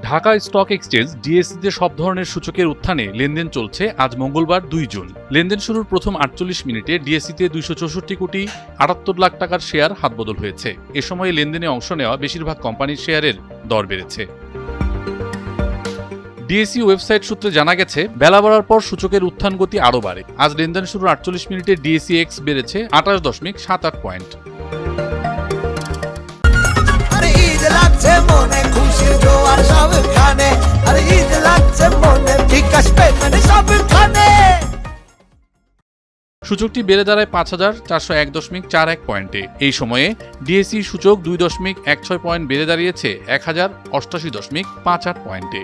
Dhaka stock exchange ডিএসসিতে সব ধরনের সূচকের উত্থানে লেনদেন চলছে আজ মঙ্গলবার 2 জুন। লেনদেন শুরুর প্রথম 48 মিনিটে ডিএসসিতে 264 কোটি 78 লাখ টাকার শেয়ার হাতবদল হয়েছে। এ সময়ে লেনদেনে অংশ নেওয়া বেশিরভাগ কোম্পানির শেয়ারের দর বেড়েছে। ডিএসসি ওয়েবসাইট সূত্রে জানা গেছে, বেলা বাড়ার পর সূচকের উত্থান গতি আরও বাড়ে। আজ লেনদেন শুরুর 48 মিনিটে ডিএসসি এক্স বেড়েছে 28.78 পয়েন্ট। সূচকটি বেড়ে দাঁড়ায় 5401.41 পয়েন্টে। এই সময়ে ডিএসসি সূচক 2.16 পয়েন্ট বেড়ে দাঁড়িয়েছে 1088.58 পয়েন্টে।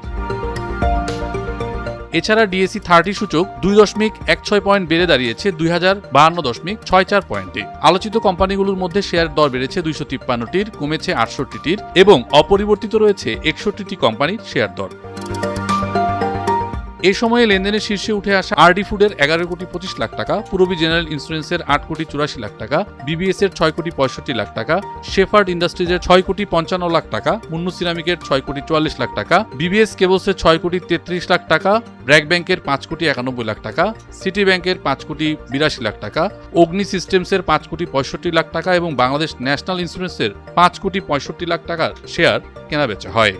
এছাড়া ডিএসসি 30 সূচক 2.16 পয়েন্ট বেড়ে দাঁড়িয়েছে 2052.64 পয়েন্টে। আলোচিত কোম্পানিগুলোর মধ্যে শেয়ার দর বেড়েছে 253টির, কমেছে 68টির এবং অপরিবর্তিত রয়েছে 61টি কোম্পানির শেয়ার দর। এই সময়ে লেনদেনের শীর্ষে উঠে আসা আরডি ফুডের 11 কোটি 25 লাখ টাকা, পূরবী জেনারেল ইন্স্যুরেন্সের 8 কোটি 84 লাখ টাকা, বিবিএস এর 6 কোটি 65 লাখ টাকা, শেফার্ড ইন্ডাস্ট্রিজের 6 কোটি 55 লাখ টাকা, মুন্নু সিরামিকের 6 কোটি 44 লাখ টাকা, বিবিএস কেবলসের 6 কোটি 33 লাখ টাকা, ব্র্যাক ব্যাংকের 5 কোটি 91 লাখ টাকা, সিটি ব্যাংকের 5 কোটি 82 লাখ টাকা, অগ্নি সিস্টেমসের 5 কোটি 65 লাখ টাকা এবং বাংলাদেশ ন্যাশনাল ইন্স্যুরেন্সের 5 কোটি 65 লাখ টাকার শেয়ার কেনাবেচা হয়।